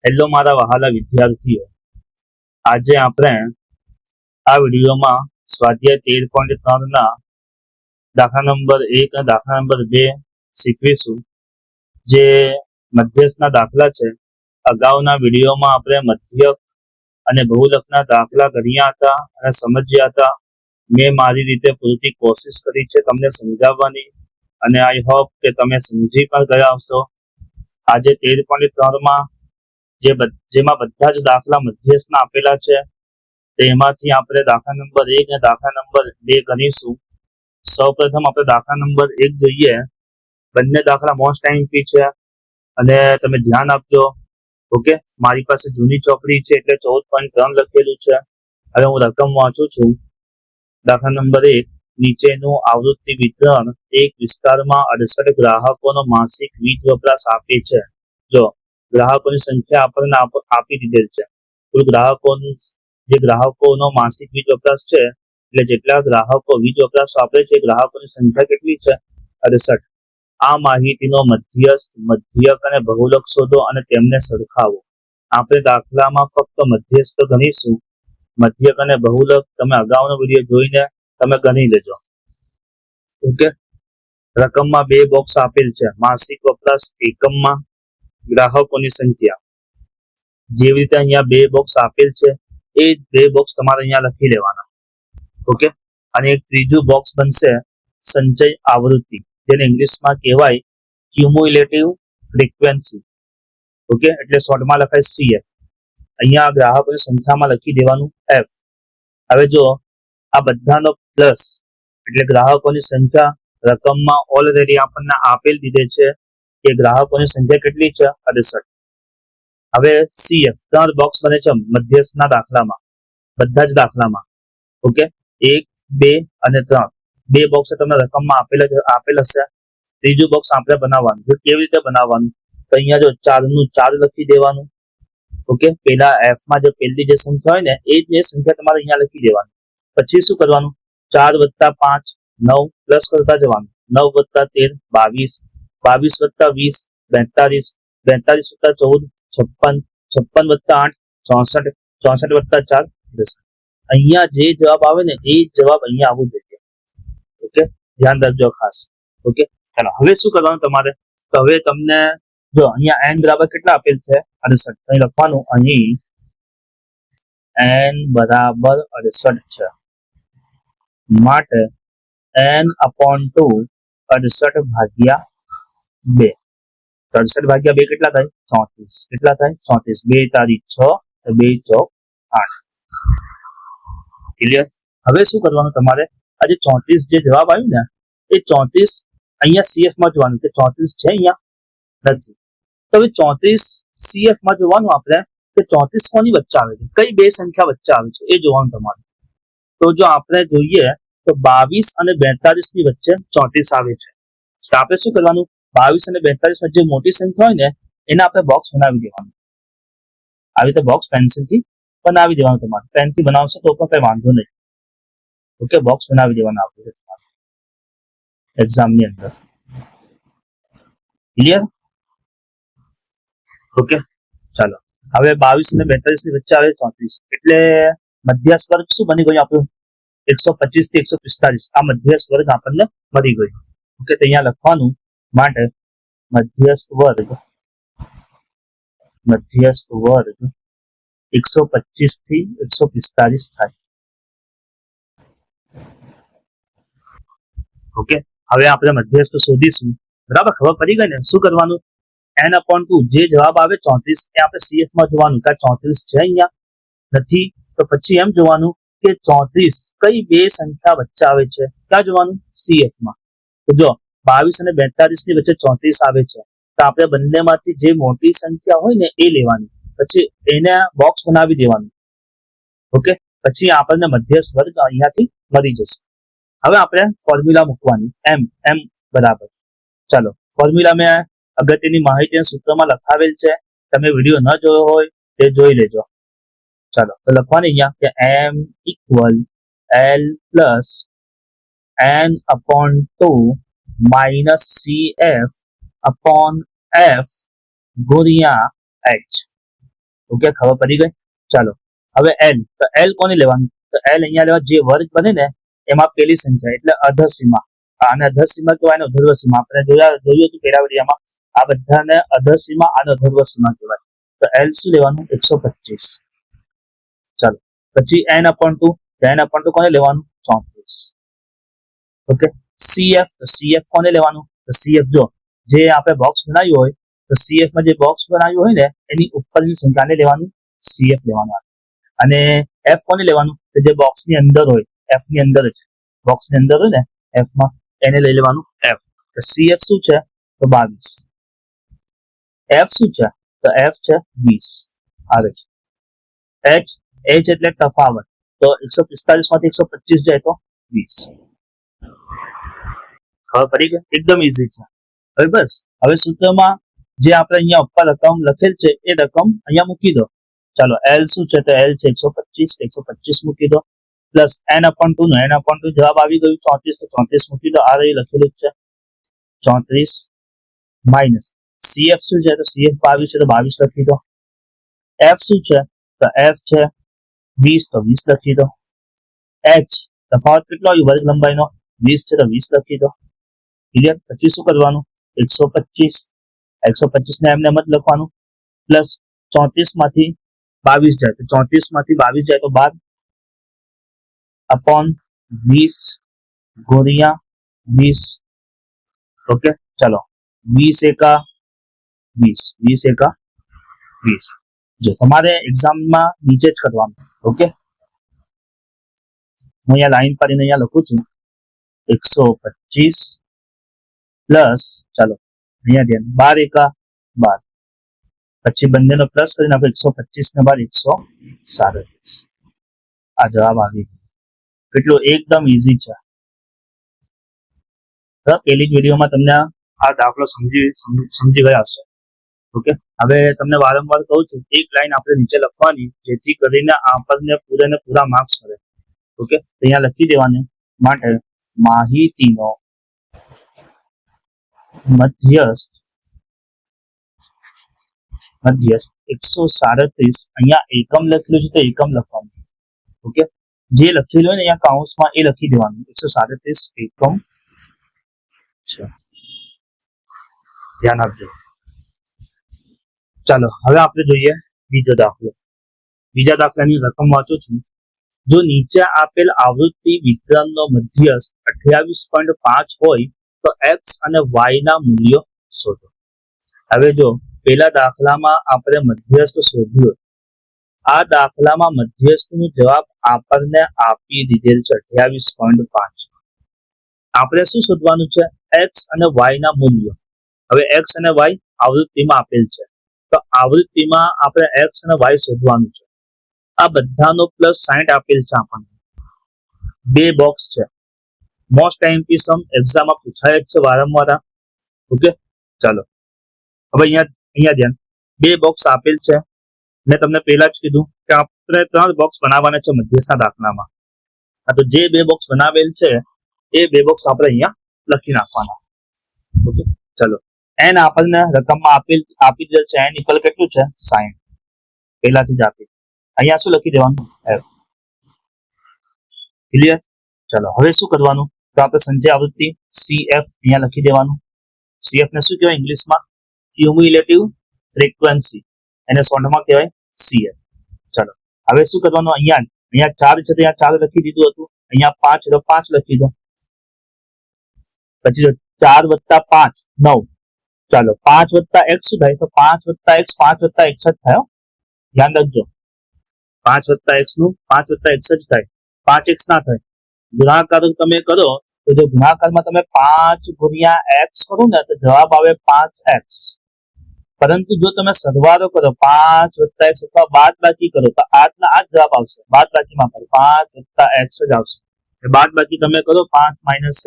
Hello મારા વહાલા વિદ્યાર્થીઓ, આજે આપણે આ વિડીયોમાં સ્વાધ્યાય 13.3 ના દાખલા નંબર 1 અને દાખલા નંબર 2 શીખવીશું. જે મધ્યસ્થના દાખલા છે. અગાઉના વિડીયોમાં આપણે મધ્યક અને બહુલકના દાખલા કર્યા હતા અને સમજ્યા હતા. મેં મારી રીતે પૂરતી કોશિશ કરી છે તમને સમજાવવાની, અને આઈ હોપ કે તમે સમજી પણ ગયા હશો. આજે 13.3 જેમાં બધા જ દાખલા મધ્યસ્થના આપેલા છે, તેમાંથી આપણે દાખલા નંબર 1 અને દાખલા નંબર 2 ગણીશું. સૌપ્રથમ આપણે દાખલા નંબર 1 જોઈએ. બંને દાખલા મોસ્ટ આઈએમપી છે અને તમે ધ્યાન આપજો. ઓકે, મારી પાસે જૂની ચોપડી છે એટલે 14.3 લખેલું છે. હવે હું રકમ વાંચું છું. દાખલા નંબર 1, નીચેનું આવૃત્તિ વિતરણ એક વિસ્તારમાં 68 ગ્રાહકોનો માસિક વીજ વપરાશ આપે છે. જો ગ્રાહકોની સંખ્યા આપણને આપી દીધેલ છે. કુલ ગ્રાહકોનો માસિક વીજ વપરાશ છે, એટલે જેટલા ગ્રાહકો વીજ વપરાશ વાપરે છે ગ્રાહકોની સંખ્યા કેટલી છે? 68. આ માહિતીનો મધ્યસ્થ, મધ્યક અને બહુલક શોધો અને તેમને સરખાવો. આપણે દાખલામાં ફક્ત મધ્યસ્થ ગણીશું. મધ્યક અને બહુલક તમે અગાઉનો વિડીયો જોઈને તમે ગણી લેજો. ઓકે, રકમમાં 2 બોક્સ આપેલ છે. માસિક વપરાશ એકમમાં ગ્રાહકોની સંખ્યા. જેવી રીતે અહીંયા 2 બોક્સ આપેલ છે એ 2 બોક્સ તમારે અહીંયા લખી લેવાના. ઓકે, અને એક ત્રીજું બોક્સ બનશે સંચય આવૃત્તિ, જેને ઇંગ્લિશમાં કહેવાય ક્યુમ્યુલેટિવ ફ્રીક્વન્સી. ઓકે, એટલે શોર્ટમાં લખાય CF. અહીંયા ગ્રાહકોની સંખ્યામાં લખી દેવાનું F. હવે જો આ બધાનો પ્લસ એટલે ગ્રાહકોની સંખ્યા રકમમાં ઓલરેડી આપણને આપેલ દીધે છે કે ગ્રાહકોની સંખ્યા કેટલી છે? 68. હવે CF 3 બોક્સ બને છે મધ્યસ્થના દાખલામાં, બધા જ દાખલામાં. ઓકે, 1, 2 અને 3 2 બોક્સ તમને રકમમાં આપેલ હશે. ત્રીજું બોક્સ આપણે બનાવવાનું. કેવી રીતે બનાવવાનું? તો અહીંયા જો 4 નું 4 લખી દેવાનું. ઓકે, પેલા F માં જે પહેલી જે સંખ્યા હોય ને એ જ સંખ્યા તમારે અહીંયા લખી દેવાની. પછી શું કરવાનું? 4 + 5 9 પ્લસ કરતા જવાનું. 9 + 13 22 22 + 20 42 42 + 14 56 56 + 8 64 64 + 4 10. અહીંયા જે જવાબ આવે ને એ જવાબ અહીંયા આવવું જોઈએ. ઓકે, ધ્યાન રાખજો ખાસ. ઓકે, ચાલો હવે શું કરવાનું તમારે? તો હવે તમને જો અહીંયા n બરાબર કેટલા આપેલ છે? 68. અહીં લખવાનું, અહીં n બરાબર 68 છે, માટે n/2 68 ભાગ્યા 2. 68 ભાગ્યા 2 કેટલા થાય? 34. કેટલા થાય? 34. 2 તારીખ 6, 2 ચોક 8. ક્લિયર? હવે શું કરવાનું તમારે? આ જે 34 જે જવાબ આવ્યું ને એ 34 અહીંયા CF માં જોવાનું કે 34 છે, અહીંયા નથી. તો હવે 34 CF માં જોવાનું આપણે કે 34 કોની વચ્ચે આવે છે, કઈ બે સંખ્યા વચ્ચે આવે છે એ જોવાનું તમારે. તો જો આપણે જોઈએ તો 22 અને 42 ની વચ્ચે 34 આવે છે. તો આપણે શું કરવાનું? 22 અને 42 વચ્ચે મોટી સંખ્યા હોય ને એને આપણે બોક્સ બનાવી દેવાનું. આવી રીતે બોક્સ પેન્સિલથી બનાવી દેવાનું. તમારે પેનથી બનાવશો તો પણ કઈ વાંધો નહીં. ઓકે, બોક્સ બનાવી દેવાના આપણે એક્ઝામની અંદર. ક્લિયર? ઓકે, ચાલો હવે 22 અને 42 ની વચ્ચે આવે 34, એટલે મધ્યસ્થ વર્ગ શું બની ગયું આપણું? 125 થી 145. આ મધ્યસ્થ વર્ગ આપણને મળી ગયું. ઓકે, તો અહીંયા લખવાનું, માટે મધ્યસ્થ વર્ગ 125 થી 145 થાય. ઓકે, હવે આપણે મધ્યસ્થ શોધીશું. બરાબર, ખબર પડી ગઈ ને? શું કરવાનું? n/2 જે જવાબ આવે 34 એ આપણે CF માં જોવાનું કે 34 છે, અહીંયા નથી. તો પછી એમ જોવાનું કે 34 કઈ બે સંખ્યા વચ્ચે આવે છે, ક્યાં જોવાનું? CF માં. તો જો 22 અને 42 ની વચ્ચે 34 આવે છે, તો આપણે બંનેમાંથી જે મોટી સંખ્યા હોય ને એ લેવાની, પછી એને બોક્સ બનાવી દેવાનું. ઓકે, પછી આપણને મધ્યસ્થ વર્ગ અહીંયાથી મળી જશે. હવે આપણે ફોર્મ્યુલા મૂકવાની, m બરાબર. ચાલો, ફોર્મ્યુલા મેં અગત્યની માહિતી સૂત્રમાં લખાવેલ છે. તમે વિડીયો ન જોયો હોય તે જોઈ લેજો. ચાલો, તો લખવાની અહીંયા કે m = L + n/2 - CF/F × H. Okay, ખબર પડી ગઈ. ચાલો હવે એલ, તો એલ કોને લેવાનું? તો એલ અહીંયા લેવા, જે વર્ગ બને ને એમાં પેલી સંખ્યા એટલે અધસીમા, આને અધસીમા કહેવાય ને અધર્વસીમા. આપણે જોયું હતું પેલા વિડીયોમાં. આ બધાને અધસીમા અને અધર્વસીમા કહેવાય. તો એલ શું લેવાનું? 125. ચાલો પછી n/2, n/2 કોને લેવાનું? 34. ઓકે, સીએફ, તો સીએફ કોને લેવાનું? તો સીએફ જો જે આપણે બોક્સ બનાવ્યું હોય તો સીએફ માં જે બોક્સ બનાવ્યું હોય ને એની ઉપરની સંખ્યાને લેવાનું સીએફ લેવાનું. અને એફ કોને લેવાનું? તો જે બોક્સ ની અંદર હોય, એફ ની અંદર જ, બોક્સ ની અંદર હોય ને એફ માં, એને લઈ લેવાનું એફ. તો સીએફ શું છે? તો 22. એફ શું છે? તો એફ છે 20. આવે છે એચ, એચ એટલે તફાવત, તો 145 માંથી 125 જાય તો 20. ખબર પડી ગઈ? એકદમ ઈઝી છે. હવે બસ, હવે સૂત્રમાં જે આપણે અહીંયા ઉપર રકમ લખેલ છે એ રકમ અહીંયા મૂકી દો. ચાલો એલ શું છે? તો એલ છે 125, 125 મૂકી દો. પ્લસ n/2 નો n/2 જવાબ આવી ગયું 34, તો 34 મૂકી દો. આ રહી લખેલું જ છે 34. માઇનસ સીએફ શું છે? તો સીએફ 22 છે, તો 22 લખી દો. એફ શું છે? તો એફ છે 20, તો 20 લખી દો. એચ તફાવત કેટલો આવ્યો વર્ગ લંબાઈનો? 20 છે, તો 20 લખી દો. ક્લિયર? પછી શું કરવાનું? 125, 125 ને એમને મત લખવાનું. પ્લસ 34 માંથી 22 જાય, તો 34 માંથી 22 જાય તો 12 અપોન 20 ગુણ્યા 20. ઓકે, ચલો 20 એકા 20, 20 એકા 20. જો તમારે એક્ઝામમાં નીચે જ કરવાનું. ઓકે, હું અહીંયા લાઈન પાડીને અહીંયા લખું છું 125 પ્લસ, ચાલો અહીંયા ધ્યાન, 12 એકા 12, પછી બંનેનો પ્લસ કરીને આપણે 125 ને 12 137. આ જવાબ આવી ગયો. કેટલું એકદમ ઈઝી છે. પેલી જ વિડીયોમાં તમને આ દાખલો સમજી ગયા હશે. ઓકે, હવે તમને વારંવાર કહું છું, એક લાઈન આપણે નીચે લખવાની જેથી કરીને આપણને પૂરા માર્ક્સ મળે. ઓકે, અહીંયા લખી દેવાની માટે માહિતીનો મધ્યસ્થ 137. અહીંયા એકમ લખેલું છે તો એકમ લખવાનું. ઓકે, જે લખેલું હોય ને અહીંયા કાઉન્સમાં એ લખી દેવાનું 137 એકમ છે. ધ્યાન આપજો. ચાલો હવે આપણે જોઈએ બીજો દાખલો. બીજા દાખલાની રકમ વાંચું છું. જો નીચે આપેલ આવૃત્તિ વિતરણનો મધ્યસ્થ 28.5 હોય તો એક્સ અને વાય ના મૂલ્યો શોધો. હવે જો પેલા દાખલામાં આપણે મધ્યસ્થ શોધ્યો, આ દાખલામાં મધ્યસ્થનો જવાબ આપણને આપી દીધેલ છે 28.5. આપણે શું શોધવાનું છે? એક્સ અને વાય ના મૂલ્યો. હવે એક્સ અને વાય આવૃત્તિમાં આપેલ છે, તો આવૃત્તિમાં આપણે એક્સ અને વાય શોધવાનું છે. આ બધાનો પ્લસ 60 આપેલ છે આપણને. બે બોક્સ છે. મોસ્ટ ટાઈમપી સમ એક્ઝામમાં પૂછાય જ છે વારંવાર. ઓકે, ચાલો હવે અહીંયા ધ્યાન, બે બોક્સ આપેલ છે. મેં તમને પહેલા જ કીધું કે આપણે 3 બોક્સ બનાવવાના છે મધ્યસ્થના દાખલામાં. તો જે બે બોક્સ બનાવેલ છે એ બે બોક્સ આપણે અહીંયા લખી નાખવાના. ઓકે, ચલો એન આપણને રકમમાં આપી દીધેલ છે. એન ઇક્વલ કેટલું છે? 60. પહેલાથી જ આપી. અહીંયા શું લખી દેવાનું? એફ. ક્લિયર? ચલો હવે શું કરવાનું? તો આપણે સંચય આવૃત્તિ સીએફ અહીંયા લખી દેવાનું. સીએફ ને શું કહેવાય ઇંગ્લિશમાં? ક્યુમ્યુલેટિવ ફ્રીક્વન્સી, એને શોર્ટમાં કહેવાય સીએફ. ચલો હવે શું કરવાનું? અહીંયા 4 છે તો અહીંયા 4 લખી દીધું હતું. અહીંયા 5 તો 5 લખી દો. પછી 4 + 5 9. ચાલો 5 + x શું થાય? તો 5 + x 5 + x જ થાય. ધ્યાન રાખજો, 5 + x નું 5 + x જ થાય, 5x ના થાય. ગુણાકાર તમે કરો તો જો ગુણાકારમાં તમે 5 × x કરો ને તો જવાબ આવે 5x. પરંતુ જો તમે સરવાળો કરો 5 + x અથવા બાદબાકી કરો તો આ જ જવાબ આવશે. બાદબાકીમાં 5 + x જ આવશે. બાદબાકી તમે કરો 5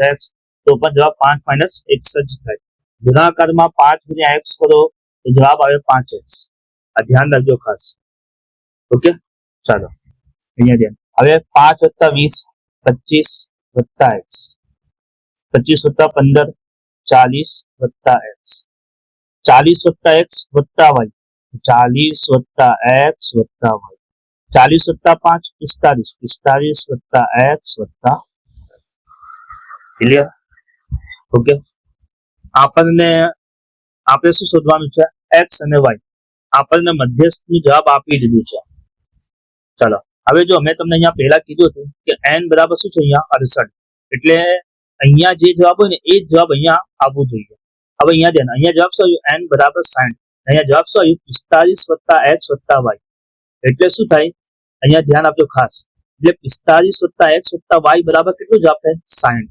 - x તો પણ જવાબ 5 - x જ થાય. ગુણાકારમાં 5 × x કરો તો જવાબ આવે 5x. આ ધ્યાન રાખજો ખાસ. ઓકે, ચાલો અહીંયા ધ્યાન. હવે 5 + 20 25 + x, 25 + 15 40 + x, 40 + x + y, 40 વત્તા એક્સ વત્તા વાય, 40 વત્તા 5 45, 45 વત્તા એક્સ વત્તા, ક્લિયર? ઓકે, આપણને આપણે શું શોધવાનું છે? એક્સ અને વાય. આપણને મધ્યસ્થનું જવાબ આપી દીધું છે. ચલો હવે જો મેં તમને અહીંયા પહેલા કીધું હતું કે n બરાબર શું છે? અહીંયા 68. એટલે અહીંયા જે જવાબ હોય ને એ જ જવાબ અહીંયા આવવું જોઈએ. હવે અહીંયા ધ્યાન, અહીંયા જવાબ શું આવ્યું? n બરાબર 60. અહીંયા જવાબ શું આવ્યું? 45 વત્તા એક્સ વત્તા વાય. એટલે શું થાય? અહીંયા ધ્યાન આપજો ખાસ. એટલે 45 વત્તા એક્સ વત્તા વાય બરાબર કેટલો જવાબ થાય? 60.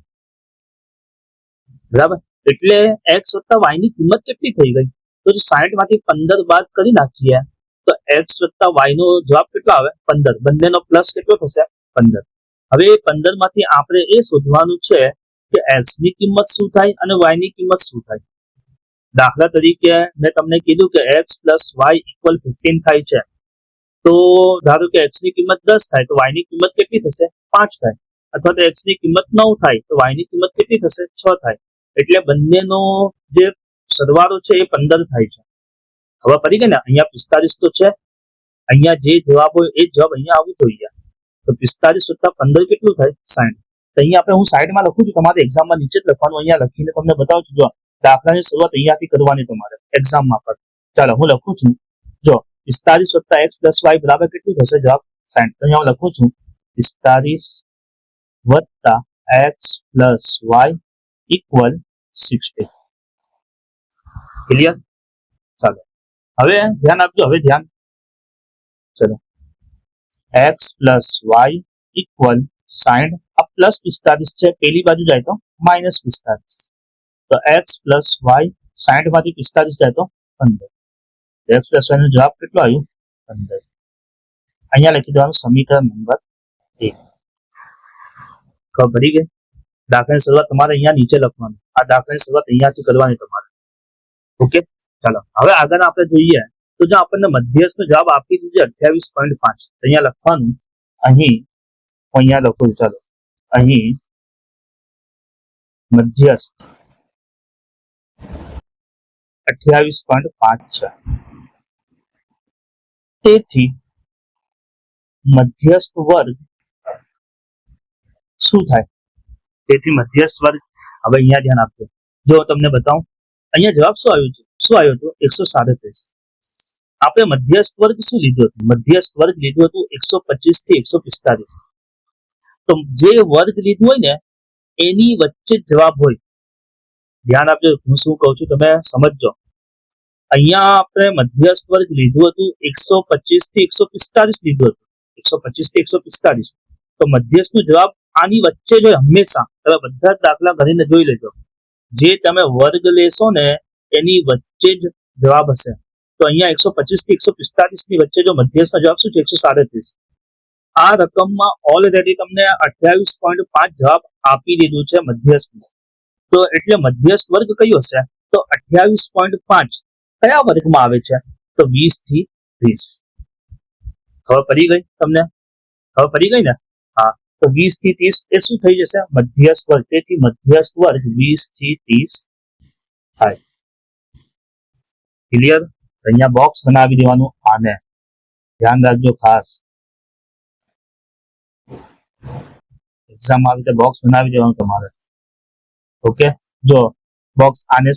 બરાબર. એટલે એક્સ વત્તા વાય ની કિંમત કેટલી થઈ ગઈ? તો 60 માંથી 15 બાદ કરી નાખીએ તો એક્સ વત્તા વાય નો જવાબ કેટલો આવે? 15. બંનેનો પ્લસ કેટલો થશે? 15. હવે એ 15 માંથી આપણે એ શોધવાનું છે કે એક્સ ની કિંમત શું થાય અને વાય ની કિંમત શું થાય. દાખલા તરીકે મેં તમને કીધું કે એક્સ પ્લસ વાય ઇક્વલ 15 થાય છે. તો ધારો કે એક્સ ની કિંમત 10 થાય તો વાય ની કિંમત કેટલી થશે? 5 થાય. અથવા તો એક્સ ની કિંમત 9 થાય તો વાય ની કિંમત કેટલી થશે? 6 થાય. એટલે બંનેનો જે સરવાળો છે એ 15 થાય છે. ખબર પડી ગઈ ને? અહીંયા 45 તો છે, અહીંયા જે જવાબ હોય એ જવાબ અહીંયા આવવું જોઈએ. તો 45 વત્તા 15 કેટલું થાય? 60. તો અહીંયા આપણે હું સાઈડમાં લખું છું, તમારે એક્ઝામમાં નીચે જ લખવાનું. અહીંયા લખીને તમને બતાવું છું. જો દાખલાની શરૂઆત અહીંયાથી કરવાની તમારે એક્ઝામમાં પણ. ચાલો હું લખું છું. જો 45 વત્તા એક્સ પ્લસ વાય બરાબર કેટલું થશે? જવાબ 60. તો અહીંયા હું લખું છું 45 વત્તા X plus Y equal 60. Clear? ચાલો હવે ધ્યાન આપજો. હવે ધ્યાન, ચલો એક્સ પ્લસ વાય ઇક્વલ 60. આ પ્લસ 45 છે, પેલી બાજુ જાય તો માઇનસ 45. તો એક્સ પ્લસ વાય 60 માંથી 45 જાય તો 15. એક્સ પ્લસ વાય નો જવાબ કેટલો આવ્યો? 15. અહીંયા લખી દેવાનું સમીકરણ નંબર 1. ખબર પડી ગઈ? દાખલાની શરૂઆત તમારે અહીંયા નીચે લખવાનું. આ દાખલાની શરૂઆત અહીંયાથી કરવાની તમારે. ઓકે, ચાલો હવે આગળ આપણે જોઈએ. તો જો આપણને મધ્યસ્થનો જવાબ આપી દીધો 28.5, અહીંયા લખવાનું. અહીંયા લખું. ચાલો અહીં મધ્યસ્થ 28.5 છે. તેથી મધ્યસ્થ વર્ગ શું થાય? તેથી મધ્યસ્થ વર્ગ, હવે અહીંયા ધ્યાન આપજો. જો તમને બતાવું, અહીંયા જવાબ શું આવ્યું છે? શું આવ્યું હતું? 137. આપણે મધ્યસ્થ વર્ગ શું લીધું હતું? મધ્યસ્થ વર્ગ લીધું હતું 125 થી 145. તો જે વર્ગ લીધું હોય ને એની વચ્ચે જ જવાબ હોય. ધ્યાન આપજો, હું શું કહું છું તમે સમજજો. અહીંયા આપણે મધ્યસ્થ વર્ગ લીધું હતું 125 થી 145 લીધું હતું. 125 થી 145. તો મધ્યસ્થ નો જવાબ આની વચ્ચે જ હોય હંમેશા. તમે બધા જ દાખલા કરીને જોઈ લેજો. જે તમે વર્ગ લેશો ને એની વચ્ચે જ જવાબ હશે. તો અહીંયા 125 થી 145 ની વચ્ચે જો મધ્યસ્થ નો જવાબ શું છે? 137. આ રકમમાં ઓલરેડી તમને 28.5 જવાબ આપી દીધું છે મધ્યસ્થ. તો એટલે મધ્યસ્થ વર્ગ કયો હશે? તો 28.5 કયા વર્ગમાં આવે છે? તો 20 થી 30. ખબર પડી ગઈ તમને? ખબર પડી ગઈ ને? હા, તો 20 થી 30 એ શું થઈ જશે? મધ્યસ્થ વર્ગ. તેથી મધ્યસ્થ વર્ગ 20 થી 30 થાય. ક્લિયર? અહીંયા બોક્સ બનાવી દેવાનું. આને ધ્યાન રાખજો ખાસ. એક્ઝામ આવી રીતે બોક્સ બનાવી દેવાનું તમારે. ઓકે, જો બોક્સ આને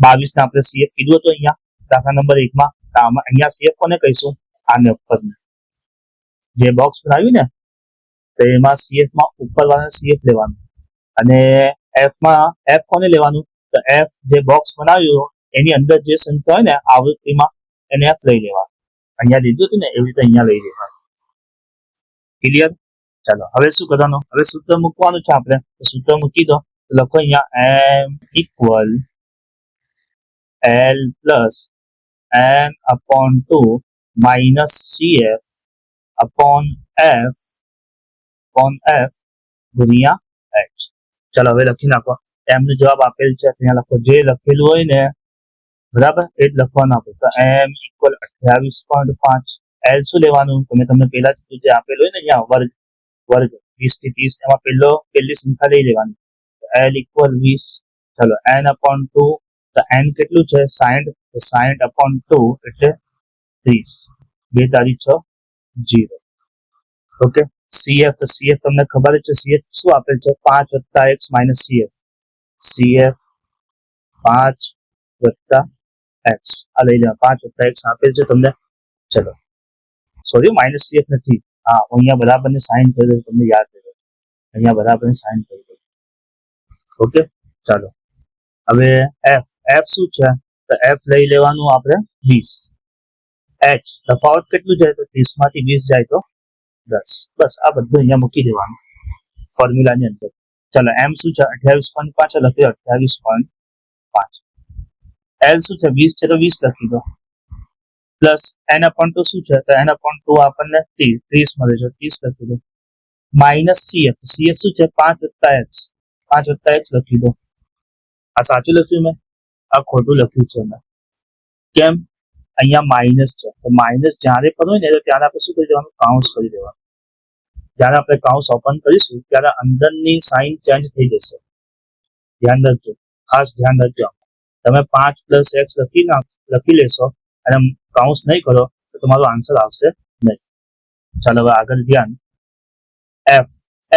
22 ને આપણે સીએફ કીધું હતું અહીંયા દાખલા નંબર 1 માં. અહીંયા સીએફ કોને કહીશું? આને ઉપર જે બોક્સ બનાવ્યું ને તો એમાં સીએફ માં ઉપર વાળાને સીએફ લેવાનું અને એફ માં એફ કોને લેવાનું? તો એફ જે બોક્સ બનાવ્યું એની અંદર જે સંખ્યા હોય ને આવૃત્તિમાં એને એફ લઈ લેવાનું. અહીંયા લીધું હતું ને એવી રીતે અહીંયા લઈ લેવાનું. ક્લિયર? ચાલો હવે શું કરવાનું? હવે સૂત્ર મૂકવાનું છે આપણે. સૂત્ર મૂકી દો. લખો અહીંયા m equal l plus n upon 2 minus cf upon f ગુણ્યા h. ચાલો હવે લખી નાખો. m નો જવાબ આપેલ છે ત્યાં લખો. જે લખેલું હોય ને બરાબર એ જ લખવાનું આપણે. તો m ઇક્વલ 28.5. l શું લેવાનું? તમને પહેલા જ જે આપેલું હોય ને અહીંયા વર્ગ 20 થી 30 એમાં પહેલી સંખ્યા લઈ લેવાની. l equal 20. ચલો n અપોન 2. તો n કેટલું છે? 60. તો 60 અપોન 2 એટલે 30, 2 તારી 6, 0. ઓકે, CF તો CF તમને ખબર જ છે. CF શું આપેલ છે? 5 + x - CF. CF 5 + x, આ લઈ લેવા. 5 + x આપેલ છે તમને. ચલો, સોરી, -CF નથી. હા, અહીંયા બરાબર ને સાઇન કરી દો, તમને યાદ રહે. અહીંયા બરાબર ને સાઇન કરી દો. ઓકે, ચાલો. હવે f શું છે? તો f લઈ લેવાનું આપણે 20. h તફાવત કેટલું જાય? તો 30 માંથી 20 જાય તો 10. બસ આ બધું અહીંયા મૂકી દેવાનું ફોર્મ્યુલાની અંદર. ચાલો, m શું છે? 28.5 લખી દો. 28.5. l શું છે? 20 છે તો 20 લખી દો. પ્લસ n/2 શું છે? તો n/2 આપણને 30 મળે છે, 30 લખી દો. Minus CF. CF શું છે? 5 + x. 5 + x લખી દો. આ સાચું લખ્યું મેં? આ ખોટું લખ્યું છે મેં. કેમ? અહીંયા માઇનસ છે, તો માઇનસ જ્યારે પણ હોય ને તો ત્યારે આપણે શું કરી દેવાનું? કાઉન્સ કરી દેવાનું. જ્યારે આપણે કાઉન્સ ઓપન કરીશું ત્યારે અંદરની સાઇન ચેન્જ થઈ જશે. ધ્યાન રાખજો, ખાસ ધ્યાન રાખજો. તમે 5 + x લખી લેશો અને કાઉન્સ નહીં કરો તો તમારો આન્સર આવશે નહીં. ચાલો, હવે આગળ ધ્યાન.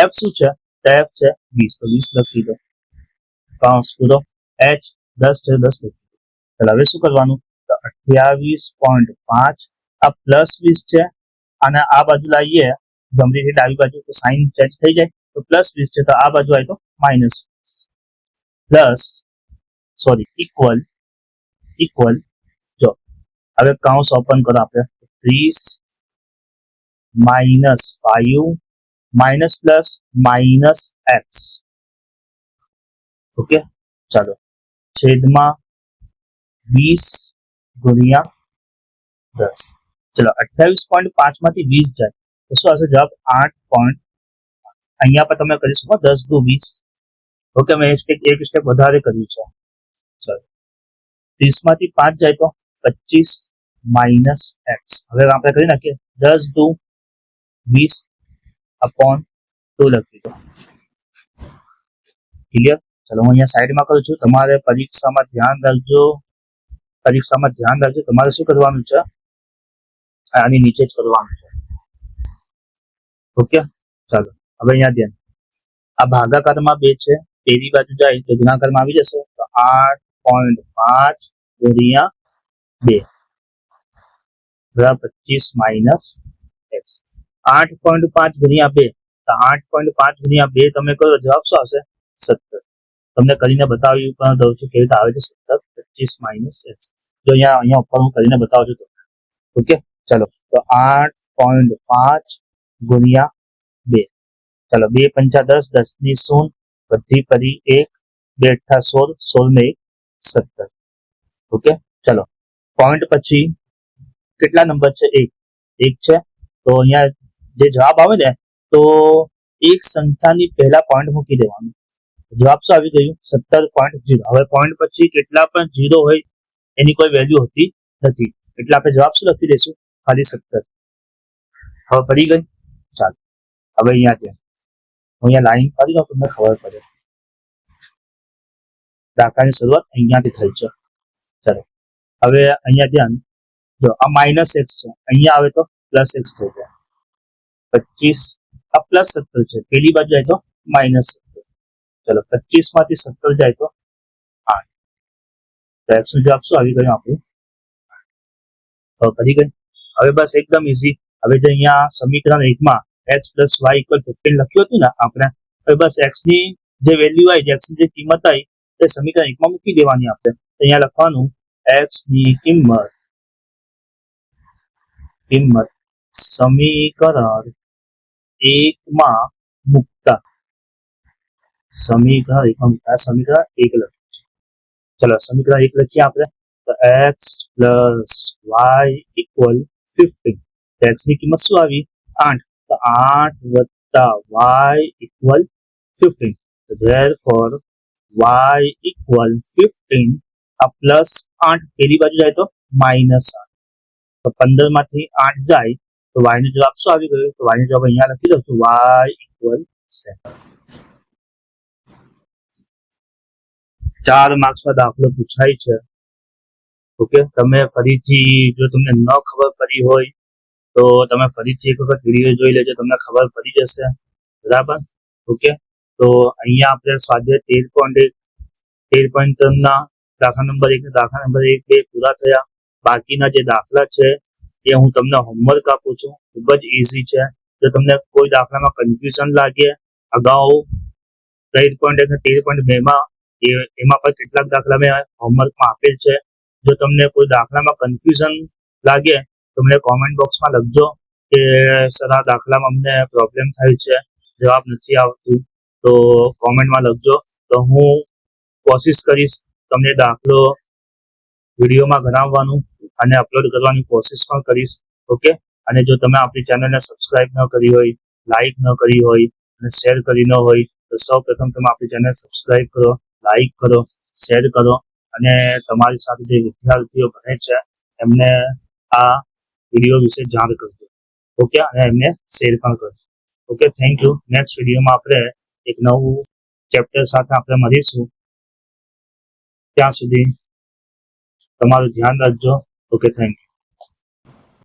f શું છે? તો f છે 20, તો 20 લખી દો. કાઉન્સ પૂરો. h 10 છે, 10 લખી દો. ચાલો, હવે શું કરવાનું? તો 28.5 આ +20 છે, અને આ બાજુ લાવીએ જમણીથી ડાબી બાજુ તો સાઇન ચેન્જ થઈ જાય. તો +20 છે તો આ બાજુ આવી તો -20 પ્લસ ઇક્વલ. જો હવે કાઉન્સ ઓપન કરો આપણે. 30 -5 પ્લસ -x. ઓકે, ચાલો, છેદમાં 20 × 10. ચલો, 28.5 માંથી 20 જાય તો શું આવશે જવાબ? 8. અહીંયા પર તમે કરી શકો 10 × 20. ઓકે, મેં એક સ્ટેપ વધારે કર્યું છે. ચલો, 30 માંથી 5 જાય તો 25 - x. હવે આપણે કરી નાખીએ 10 × 20/2 લખી દો. ક્લિયર? ચલો, હું અહીંયા સાઈડમાં કરું છું. તમારે પરીક્ષામાં ધ્યાન રાખજો. તમારે શું કરવાનું છે? આની નીચે જ કરવાનું છે. ઓકે, ચાલો, હવે અહીંયા ધ્યાન. આ ભાગાકારમાં 2 છે, પેલી બાજુ જાય તો ગુણાકારમાં આવી જશે. તો 8.5 × 2 બરાબર 25 - x. 8.5 × 2, તો 8.5 × 2 તમે કરો, જવાબ શું આવશે? 17. તમને કરીને બતાવ્યું પણ દઉં છું કેવી રીતે આવે છે. 17 25 - x. જો અહીંયા ઉપર હું કરીને બતાવું છું. ઓકે, ચાલો, તો 8.5 × 2. ચાલો, 2 × 5 = 10, 10 ની 0, બધી પડી 1, 2 × 8 = 16, 16 ને 1 17. ઓકે, ચાલો, પોઈન્ટ પછી કેટલા નંબર છે? 1 છે. તો અહીંયા જે જવાબ આવે ને તો એક સંખ્યાની પહેલા પોઈન્ટ મૂકી દેવાનું. જવાબ શું આવી ગયું? 17.0. હવે પોઈન્ટ પછી કેટલા પણ 0 હોય એની કોઈ વેલ્યુ હોતી નથી, એટલે આપણે જવાબ શું લખી દઈશું? ખાલી 17. હવે પડી ગઈ. ચાલો, હવે અહીંયા ધ્યાન. હું અહીંયા લાઈન પાડી દઉં, તમને ખબર પડે. દાખલાની શરૂઆત અહીંયાથી થઈ છે. ચાલો, હવે અહીંયા ધ્યાન. જો આ -x છે, અહીંયા આવે તો +x થઈ જાય. 25 આ +17 છે, પેલી બાજુ જાય તો -17. ચલો, 25 માંથી 17 જાય તો 8. તો x નો જવાબ શું આવી ગયો આપણું? હવે કરી ગઈ. હવે બસ એકદમ ઈઝી. હવે જે અહીંયા સમીકરણ 1 માં x + y = 15 લખ્યું હતું ને આપણે, હવે બસ x ની જે વેલ્યુ આવી, x ની જે કિંમત આવી તે સમીકરણ 1 માં મૂકી દેવાની. આપણે અહીંયા લખવાનું x ની કિંમત સમીકરણ 1 માં મૂકતા. સમીકરણ 1 લખ્યું છે. ચલો, સમીકરણ 1 લખીએ આપણે. તો x + y = 15. તો x ની કિંમત શું આવી? 8. તો 8 + y = 15. તો therefore y = 15. આ +8 પેલી બાજુ જાય તો -8. તો 15 માંથી 8 જાય તો y નો જવાબ શું આવી ગયો? તો y નો જવાબ અહીંયા લખી દઉં છું, y = 7. 4 માર્ક્સમાં દાખલો પૂછાય છે. ઓકે, તમે ફરીથી જો તમને ન ખબર પડી હોય તો તમે ફરીથી એક વખત વિડીયો જોઈ લેજો, તમને ખબર પડી જશે. બરાબર. ઓકે, તો અહીંયા આપણે સ્વાધ્યાય 13.3 દાખલા નંબર 1 દાખલા નંબર 1, 2 પૂરા થયા. બાકીના જે દાખલા છે એ હું તમને હોમવર્ક આપું છું. ખૂબ જ ઇઝી છે. જો તમને કોઈ દાખલામાં કન્ફ્યુઝન લાગે, અગાઉ 13.1 અને 13.2 માં એમાં પણ કેટલાક દાખલા મેં હોમવર્કમાં આપેલ છે. જો તમને કોઈ દાખલામાં કન્ફ્યુઝન લાગે તો મને કોમેન્ટ બોક્સમાં લખજો કે સર આ દાખલામાં અમને પ્રોબ્લેમ થાય છે, જવાબ નથી આવતું, તો કોમેન્ટમાં લખજો. તો હું કોશિશ કરીશ તમને દાખલો વિડીયોમાં ગણાવવાનું અને અપલોડ કરવાની કોશિશ પણ કરીશ. ઓકે, અને જો તમે આપણી ચેનલને સબસ્ક્રાઇબ ન કરી હોય, લાઇક ન કરી હોય અને શેર કરી ન હોય તો સૌ પ્રથમ તમે આપણી ચેનલ સબસ્ક્રાઇબ કરો, લાઇક કરો, શેર કરો અને તમારી સાથે જે વિદ્યાર્થીઓ ભણે છે એમને આ વિડીયો વિશે જાણ કરજો. ઓકે, અને એમને શેર પણ કરજો. Okay, thank you. નેક્સ્ટ વિડીયોમાં આપણે એક નવું ચેપ્ટર સાથે આપણે મળીશું. ત્યાં સુધી તમારું ધ્યાન રાખજો. Okay, thank you.